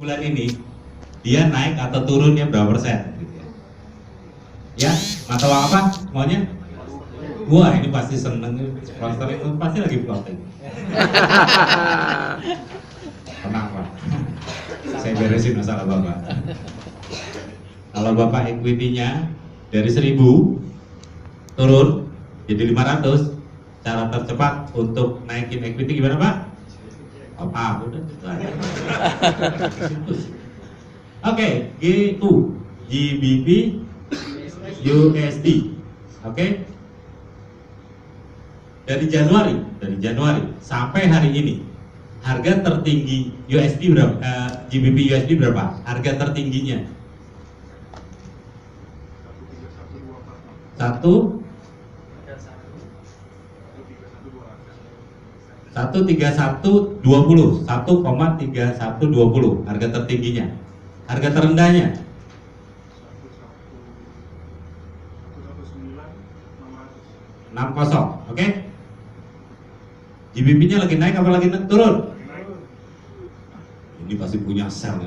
bulan ini dia naik atau turunnya berapa persen gitu ya. Ya, mata uang apa maunya? Wah, ini pasti seneng, sponsoring pasti lagi floating. Tenang Pak, saya beresin masalah Bapak. Kalau Bapak equity-nya dari 1000 turun jadi 500, cara tercepat untuk naikin equity gimana Pak? Apa? Udah. Oke, G2, GBP, USD. Oke. Dari Januari sampai hari ini, harga tertinggi USD berapa? GBP USD berapa? Harga tertingginya? 1,3120, harga tertingginya. Harga terendahnya 60, oke? GBP-nya lagi naik apa lagi turun? Ini pasti punya sell.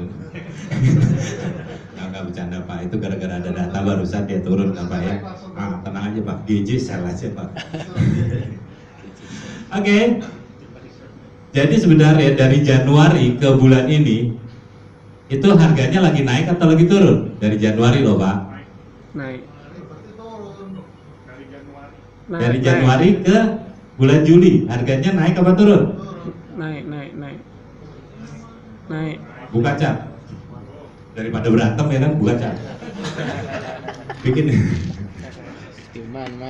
Nggak bercanda Pak, itu gara-gara ada data barusan dia turun Pak ya. Ah, tenang aja Pak, GJ sell aja Pak. Oke. Jadi sebenarnya dari Januari ke bulan ini itu harganya lagi naik atau lagi turun? Dari Januari loh Pak. Naik. Dari Januari ke bulan Juli harganya naik apa turun? Naik. Buka cat. Daripada berantem ya kan, buka cat. Bikin.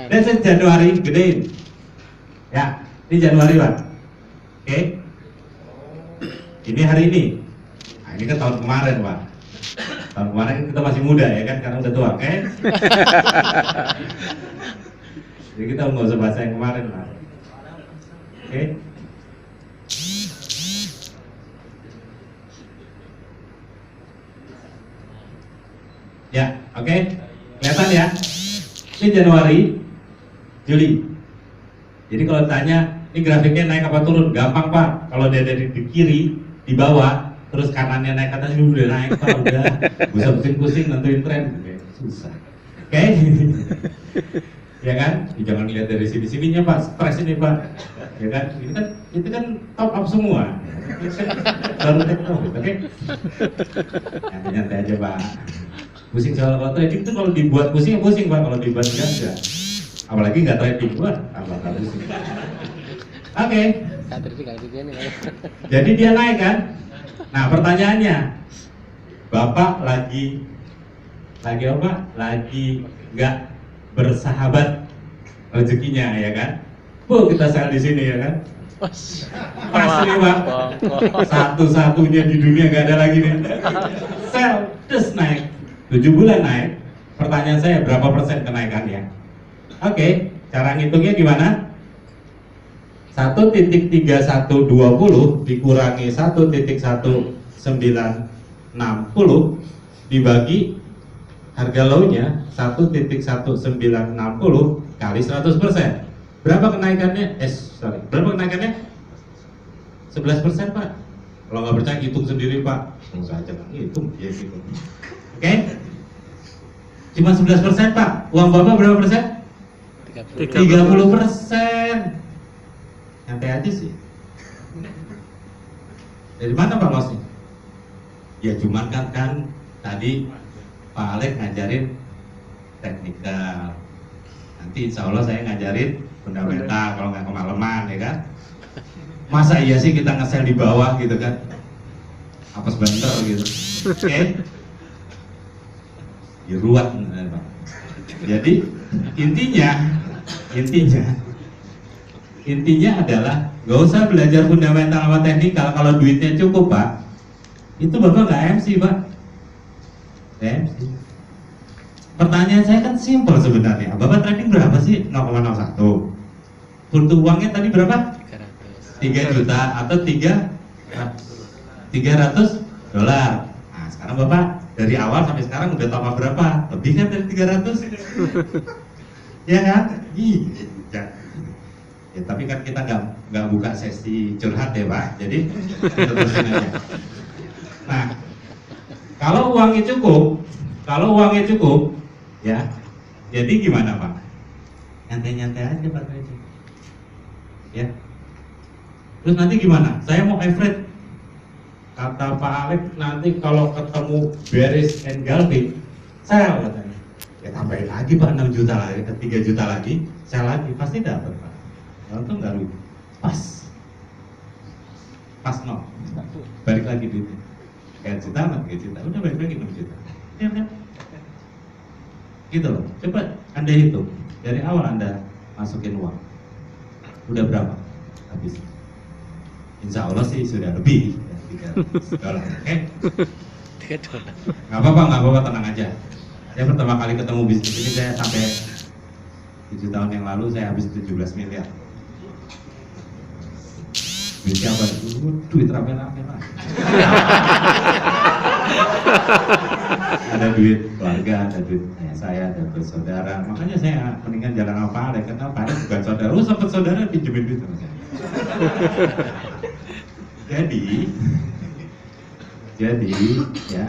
Dan Januari gedein. Ya, ini Januari Pak. Oke. Ini hari ini. Nah, ini kan tahun kemarin Pak. Tahun kemarin kita masih muda ya kan, karena udah tua, oke? Jadi kita nggak usah bahasa yang kemarin Pak. Oke. Ya, oke. Kelihatan ya? Ini Januari, Juli. Jadi kalau tanya, ini grafiknya naik apa turun? Gampang Pak. Kalau dia dari di kiri, di bawah, terus kanannya naik, atas ini udah naik Pak, udah. Bisa pusing-pusing nentuin tren. Susah. Oke? Ya kan? Jangan lihat dari sini-sininya Pak, stres ini Pak. Ya kan? Itu kan top up semua. Baru take profit, oke? Nyantai aja Pak. Pusing soal kalau trading itu kalau dibuat pusing Pak, kalau dibuat enggak. Apalagi nggak trading, wah tambah pusing. Oke. Jadi dia naik kan? Nah pertanyaannya, Bapak lagi apa? Lagi nggak bersahabat rezekinya ya kan? Kita sell di sini ya kan? Pas nih Pak, satu-satunya di dunia nggak ada lagi nih. Sell, terus naik, 7 bulan naik. Pertanyaan saya berapa persen kenaikannya? Oke, cara ngitungnya gimana? 1,3120 dikurangi 1,1960 dibagi harga low-nya 1,1960 kali 100%. Berapa kenaikannya? Berapa kenaikannya? 11% Pak. Kalau nggak percaya hitung sendiri Pak. Langsung aja Pak, hitung ya gitu. Oke? Cuma 11% Pak. Uang Bapak berapa persen? 30%. Nyantai aja sih. Dari mana Pak Losnya? Ya cuman kan tadi Pak Alek ngajarin teknikal. Nanti insya Allah saya ngajarin fundamental kalau nggak kemalaman ya kan. Masa iya sih kita nge-sell di bawah gitu kan? Apes banter gitu. Oke? Diruat Pak. Jadi intinya adalah nggak usah belajar fundamental sama teknikal kalau duitnya cukup Pak. Itu Bapak nggak MC Pak. MC. Pertanyaan saya kan simpel sebenarnya. Bapak trading berapa sih? 0,01. Untuk uangnya tadi berapa? 3 juta atau 300 dolar. Nah sekarang Bapak dari awal sampai sekarang udah tambah berapa? Lebih kan dari 300? Ya kan? Iya. Ya, tapi kan kita nggak buka sesi curhat ya Pak. Jadi kita terusin aja. Nah Kalau uangnya cukup, ya, jadi gimana Pak? Nyantai-nyantai aja Pak trading, ya. Terus nanti gimana? Saya mau average. Kata Pak Alex nanti kalau ketemu bearish engulfing, saya katanya, ya tambahin lagi Pak 6 juta lagi, 3 juta lagi, saya lagi pasti dapat Pak. Untung nggak rugi, pas no, balik lagi duitnya. Kayak juta, 3 juta, udah balik lagi 6 juta. Ya kan? Gitu loh. Coba Anda hitung dari awal Anda masukin uang, udah berapa habis? Insya Allah sih sudah lebih ya, $3. Oke? Nggak apa-apa, tenang aja. Saya pertama kali ketemu bisnis ini saya sampai 7 tahun yang lalu saya habis 17 miliar. Duitnya apa? Duit rame-rame lah. Ada duit keluarga, ada duit saya, ada duit saudara. Makanya saya mendingan jalan apa ada, karena Pak Alex bukan saudara. Oh, sempat saudara pinjemin duit sama saya. Jadi ya,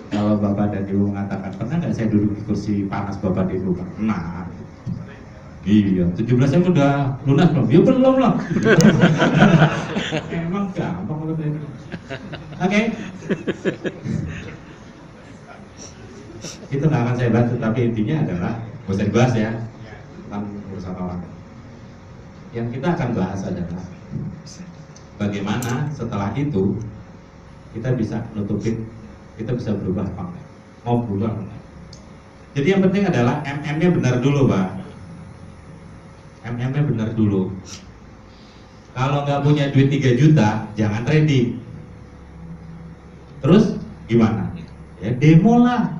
kalau Bapak dan Ibu mengatakan pernah nggak saya duduk di kursi panas Bapak dan Ibu? Pernah. Iya, 17 saya udah lunas belum? Ya belum lah. Emang gampang kalau ini. Oke. Itu nggak akan saya bahas, tapi intinya adalah nggak usah dibahas ya tentang urusan orang. Yang kita akan bahas adalah bagaimana setelah itu kita bisa nutupin, kita bisa berubah apa enggak, mau berubah enggak. Jadi yang penting adalah MM-nya benar dulu Pak. MM-nya benar dulu. Kalau nggak punya duit 3 juta, jangan trading. Terus gimana? Ya demo lah.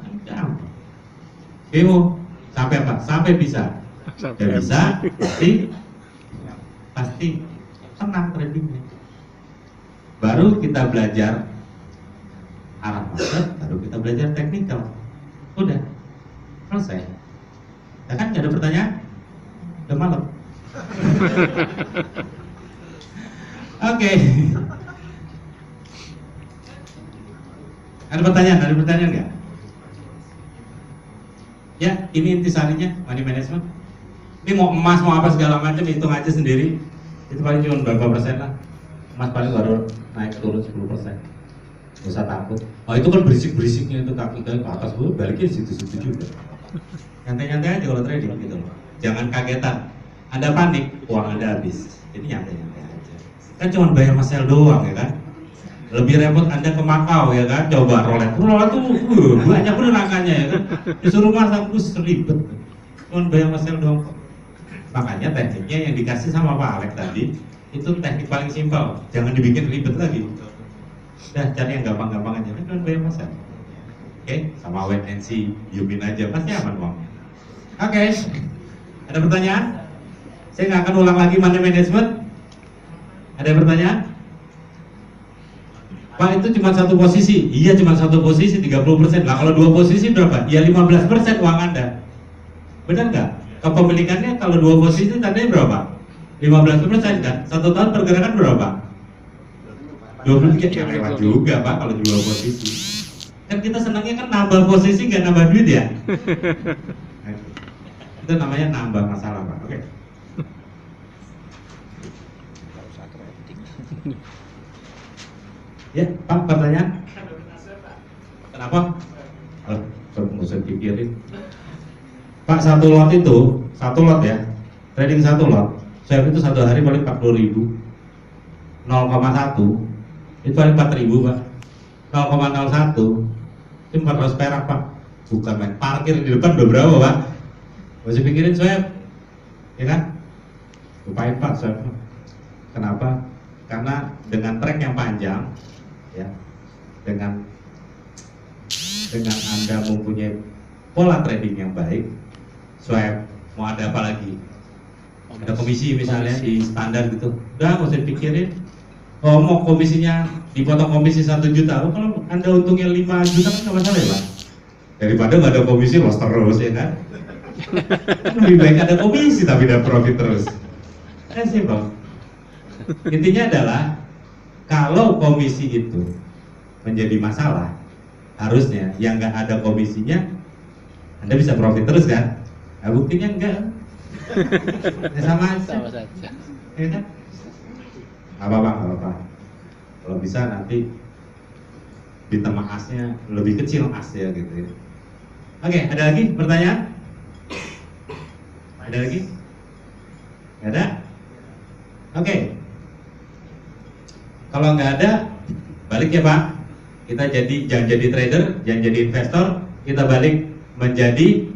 Demo sampai apa? Sampai bisa. Udah bisa, pasti tenang tradingnya. Baru kita belajar arah market, baru kita belajar teknikal. Udah selesai. Ya kan nggak ada pertanyaan? Udah malam. Oke. Ada pertanyaan nggak? Ya, ini intisarinya money management. Ini mau emas, mau apa segala macam, hitung aja sendiri. Itu paling cuma berapa persen lah. Emas paling baru naik turun 10%. Gak usah takut. Oh itu kan berisik-berisiknya itu kaki ke atas, balikin situ-situ juga. Nyantai-nyantai aja kalau trading gitu loh. Jangan kagetan. Anda panik, uang Anda habis. Jadi nyantai-nyantai aja. Kan cuma bayar masel doang ya kan. Lebih repot Anda ke Makau ya kan, coba roulette tuh banyak bener angkanya ya kan. Disuruh masak terus ribet. Cuma bayar masel doang. Makanya tekniknya yang dikasih sama Pak Alex tadi itu teknik paling simpel, jangan dibikin ribet lagi. Udah cari yang gampang-gampang aja, kan bayar masel. Oke, sama wait and see, diumin aja, pasti aman uangnya. Oke, ada pertanyaan? Saya nggak akan ulang lagi money management. Ada pertanyaan? Pak itu cuma satu posisi, iya cuma satu posisi 30%. Lah kalau dua posisi berapa? Ya 15% uang Anda. Benar nggak? Kepemilikannya kalau dua posisi tandanya berapa? 15% kan? Satu tahun pergerakan berapa? 23 ya lewat juga Pak kalau dua posisi. Kan kita senangnya kan nambah posisi nggak nambah duit ya. Itu namanya nambah masalah Pak. Oke. Ya Pak, pertanyaan? Kenapa? Nggak usah pikirin. Pak, satu lot ya, trading satu lot, saya itu satu hari paling 40.000, 0,1 itu paling 4.000 Pak, 0,01 itu 400 perak Pak, bukan main parkir di depan udah berapa Pak, masih pikirin swab, ya kan, lupain Pak swab. Kenapa? Karena dengan trek yang panjang, ya, dengan Anda mempunyai pola trading yang baik, swab mau ada apa lagi? Ada komisi misalnya di standar gitu, udah nggak usah dipikirin. Oh mau komisinya dipotong komisi 1 juta, oh, kalau Anda untungnya 5 juta kan nggak masalah ya Pak. Daripada nggak ada komisi loss terus ya kan. Lebih baik ada komisi tapi tidak profit terus. Sih Bang. Intinya adalah kalau komisi itu menjadi masalah, harusnya yang nggak ada komisinya Anda bisa profit terus kan? Nah, buktinya enggak. Ya, sama aja. Sama saja. Ya kan? Nggak apa-apa. Kalau bisa nanti bintang asnya lebih kecil as ya gitu ya. Oke, ada lagi pertanyaan? Ada lagi? Nggak ada? Oke. Kalau nggak ada, balik ya Pak. Kita jangan jadi trader, jangan jadi investor, kita balik menjadi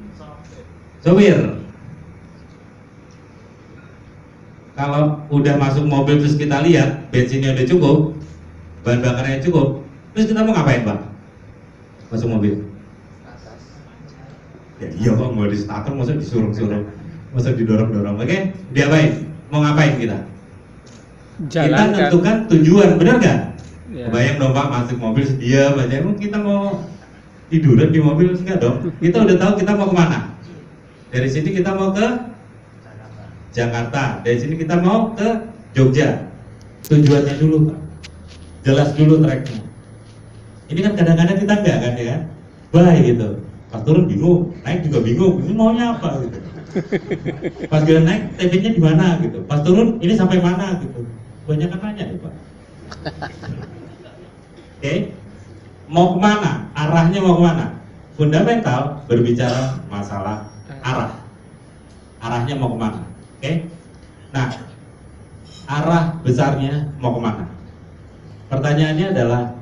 sopir. Kalau udah masuk mobil terus kita lihat bensinnya udah cukup, bahan bakarnya cukup, terus kita mau ngapain Pak? Masuk mobil? Ya iya Pak, mau di starter, masa disuruh-suruh, masa didorong-dorong, oke? Diapain? Mau ngapain kita? Jalan, kita tentukan tujuan, benar nggak? Ya. Kebayang dong Pak, masuk mobil sedia aja, emang kita mau tiduran di mobil? Enggak dong, kita udah tahu kita mau kemana. Dari sini kita mau ke Jakarta, dari sini kita mau ke Jogja. Tujuannya dulu Pak, jelas dulu tracknya. Ini kan kadang-kadang kita enggak kan ya kan? Baik gitu, pas turun bingung, naik juga bingung, ini maunya apa gitu. Pas jalan naik, TV-nya di mana gitu, pas turun ini sampai mana gitu. Banyak kan nanya nih Pak. Oke, mau kemana? Arahnya mau kemana? Fundamental berbicara masalah arah. Arahnya mau kemana? Oke. Nah, arah besarnya mau kemana? Pertanyaannya adalah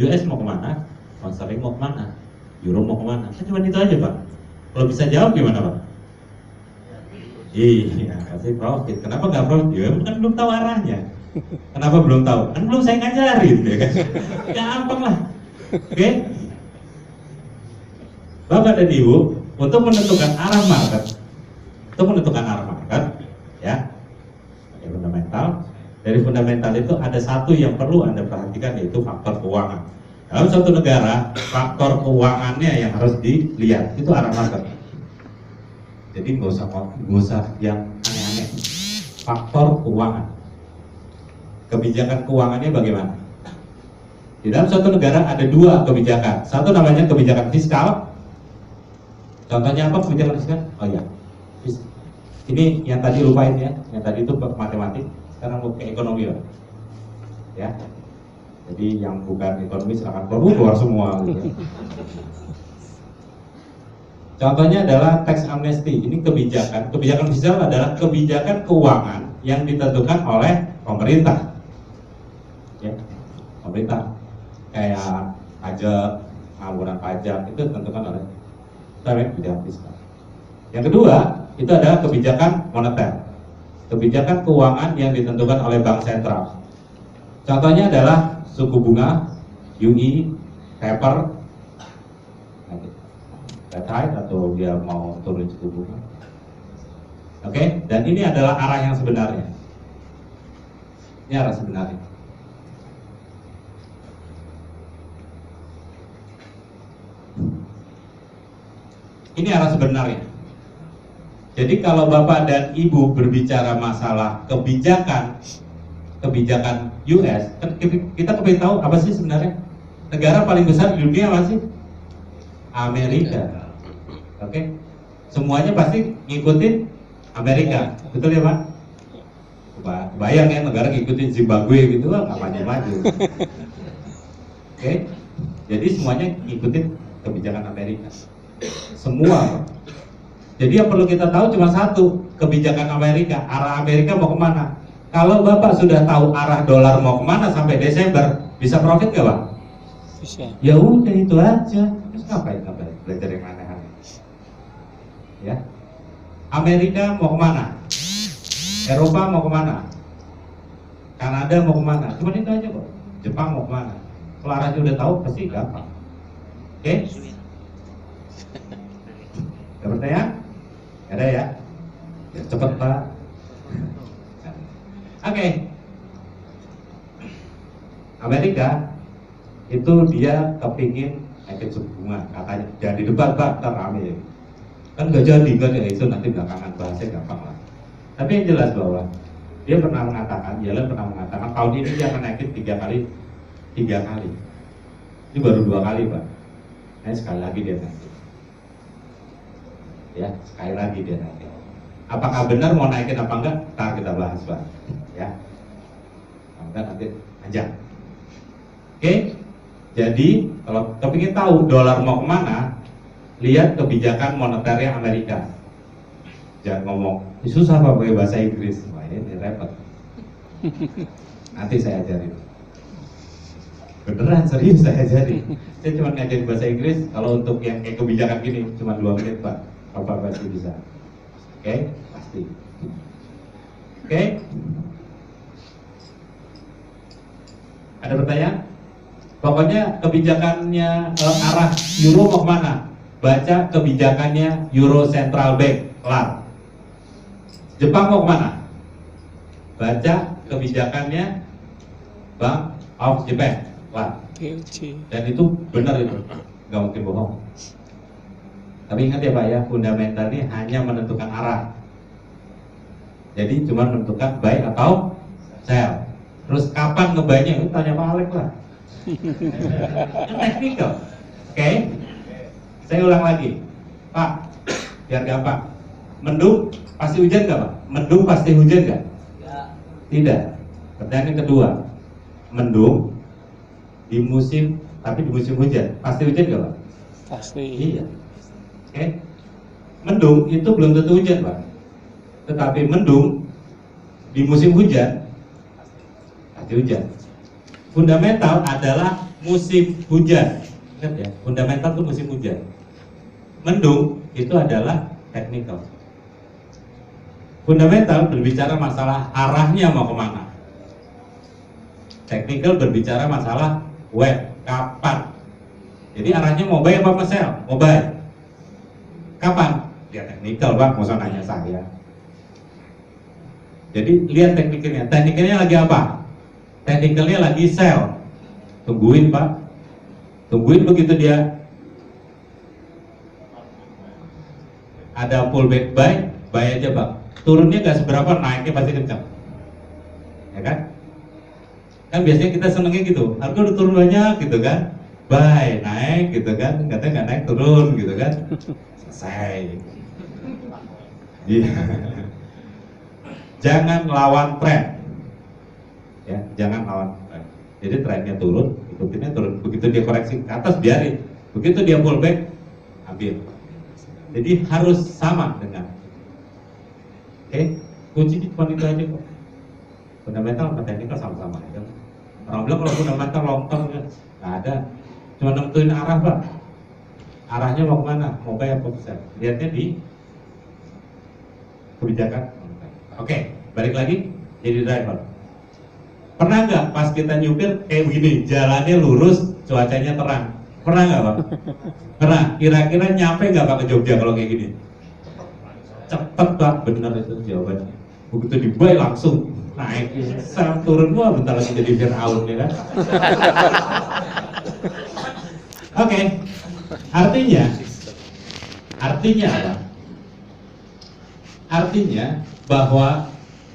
US mau kemana? Pound mau kemana? Euro mau kemana? Kan cuma itu aja Pak. Kalau bisa jawab gimana Pak? Iya, kasih profit. Kenapa nggak profit? Ya kan belum tahu arahnya. Kenapa belum tahu? Kan belum saya ngajarin, ya kan? Gampang lah. Oke? Bapak dan Ibu, untuk menentukan arah market, ya, fundamental. Dari fundamental itu ada satu yang perlu Anda perhatikan, yaitu faktor keuangan. Dalam suatu negara, faktor keuangannya yang harus dilihat, itu arah market. Jadi nggak usah yang aneh-aneh. Faktor keuangan. Kebijakan keuangannya bagaimana? Di dalam suatu negara ada dua kebijakan. Satu namanya kebijakan fiskal. Contohnya apa kebijakan fiskal? Oh ya, ini yang tadi lupain ya. Yang tadi itu matematik. Sekarang mau ke ekonomi Pak. Ya. Jadi yang bukan ekonomi silakan keluar semua. Gitu. Contohnya adalah tax amnesty. Ini kebijakan fiskal adalah kebijakan keuangan yang ditentukan oleh pemerintah. Ya, pemerintah kayak pajak, pengampunan pajak itu ditentukan oleh kebijakan fiskal. Yang kedua itu adalah kebijakan moneter, kebijakan keuangan yang ditentukan oleh bank sentral. Contohnya adalah suku bunga, QE, taper, rate hike atau dia mau turun suku bunga. Oke, dan ini adalah arah yang sebenarnya. Ini arah sebenarnya. Ini arah sebenarnya. Jadi kalau Bapak dan Ibu berbicara masalah kebijakan US, kan kita kepingin tahu apa sih sebenarnya negara paling besar di dunia apa sih? Amerika. Oke, semuanya pasti ngikutin Amerika, betul ya Pak? Bayang ya negara ngikutin Zimbabwe gitu lah, nggak maju-maju. Oke, jadi semuanya ngikutin kebijakan Amerika. Semua. Jadi yang perlu kita tahu cuma satu, kebijakan Amerika, arah Amerika mau kemana. Kalau Bapak sudah tahu arah dolar mau kemana sampai Desember, bisa profit nggak Pak? Bisa. Ya udah itu aja. Terus ngapain belajar yang aneh-aneh? Ya. Amerika mau kemana? Eropa mau kemana? Kanada mau kemana? Cuma itu aja kok. Jepang mau kemana? Kalau arahnya udah tahu pasti gampang. Oke? Ada pertanyaan? Ada ya? Ya cepet Pak. Oke. Amerika itu dia kepingin naikin suku bunga, katanya jadi debat Pak, ntar rame. Kan nggak jadi kan ya, itu nanti belakangan bahasnya gampang lah. Tapi yang jelas bahwa dia pernah mengatakan, Yellen pernah mengatakan tahun ini dia akan naikin tiga kali. Ini baru 2 kali Pak. Nah, sekali lagi dia naikin. Ya, sekali lagi dia naikin. Apakah benar mau naikin apa enggak? Ntar kita bahas, Pak. Ya. Enggak nanti panjang. Oke? Jadi, kalau kepingin tahu dolar mau kemana, lihat kebijakan moneternya Amerika. Jangan ngomong, susah Pak pakai bahasa Inggris. Wah, ini repot. Nanti saya ajarin. Beneran, serius saya ajarin. Saya cuma ngajarin bahasa Inggris. Kalau untuk yang kayak kebijakan gini, cuma 2 menit Pak. Bapak pasti bisa. Oke? Pasti. Oke? Ada pertanyaan? Pokoknya kebijakannya arah Euro mau kemana? Baca kebijakannya Euro Central Bank. Kelar. Jepang mau kemana? Baca kebijakannya Bank of Japan. Kelar. BOJ. Dan itu benar itu, nggak mungkin bohong. Tapi ingat ya Pak ya, fundamental ini hanya menentukan arah. Jadi cuma menentukan buy atau sell. Terus kapan ngebaynya? Itu tanya Pak Alek lah. Teknikal. Oke? Saya ulang lagi. Pak, biar gampang. Mendung pasti hujan nggak Pak? Mendung pasti hujan nggak? Tidak. Pertanyaan yang kedua. Mendung di musim, tapi di musim hujan pasti hujan nggak Pak? Pasti. Iya. Oke. Mendung itu belum tentu hujan Pak. Tetapi mendung di musim hujan pasti hujan. Fundamental adalah musim hujan. Ingat ya, fundamental itu musim hujan. Mendung itu adalah technical. Fundamental berbicara masalah arahnya mau kemana. Technical berbicara masalah when, kapan. Jadi arahnya mau buy apa sell? Mau buy. Kapan? Ya technical Pak, mau nanya saya. Jadi lihat teknikalnya. Teknikalnya lagi apa? Teknikalnya lagi sell. Tungguin Pak. Tungguin begitu dia ada pullback buy aja Pak. Turunnya nggak seberapa, naiknya pasti kencang. Ya kan? Kan biasanya kita senengnya gitu. Harga udah turun banyak gitu kan. Buy, naik gitu kan. Katanya nggak naik, turun gitu kan. Selesai. Iya. Jangan lawan tren. Ya, jangan lawan tren. Jadi trennya turun, ikutinnya turun. Begitu dia koreksi ke atas, biarin. Begitu dia pullback, ambil. Jadi harus sama dengan. Oke, kunci cuma itu aja kok. Fundamental sama technical sama-sama aja. Orang bilang kalau fundamental long term kan nggak ada. Cuma nentuin arah Pak. Arahnya mau kemana? Mau buy apa sell? Lihatnya di kebijakan. Oke, balik lagi jadi driver. Pernah nggak pas kita nyupir kayak begini, jalannya lurus, cuacanya terang? Pernah nggak Pak? Pernah. Kira-kira nyampe nggak Pak ke Jogja kalau kayak gini? Cepet Pak, benar itu jawabannya. Begitu di buy langsung naik, sel turun, wah bentar lagi jadi Fir'aun ya kan? Oke, artinya apa? Artinya bahwa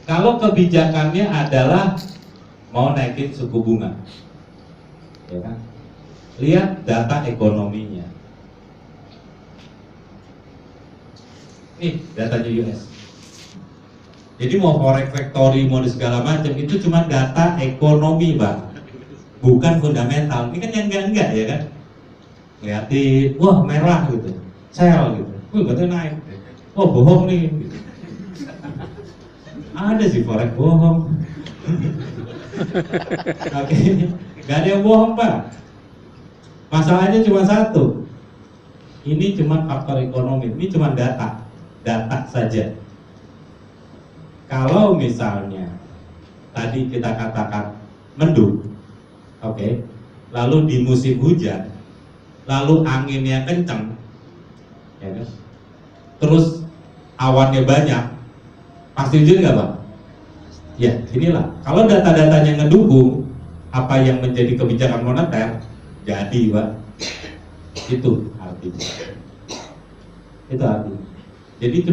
kalau kebijakannya adalah mau naikin suku bunga, ya kan? Lihat data ekonominya. Nih datanya US. Jadi mau forex factory, mau di segala macam itu cuma data ekonomi, Pak. Bukan fundamental. Ini kan yang enggak ya kan? Lihatin, wah merah gitu, sell gitu. Katanya naik. Wah bohong nih. Gitu. Ada sih forex bohong. Oke, nggak ada yang bohong Pak. Masalahnya cuma satu. Ini cuma faktor ekonomi. Ini cuma data saja. Kalau misalnya tadi kita katakan mendung, oke, lalu di musim hujan, lalu anginnya kencang, ya kan? Terus awannya banyak, pasti hujan nggak Pak? Ya, inilah. Kalau data-datanya ngedukung apa yang menjadi kebijakan moneter, jadi Pak. Itu artinya. Itu artinya. Jadi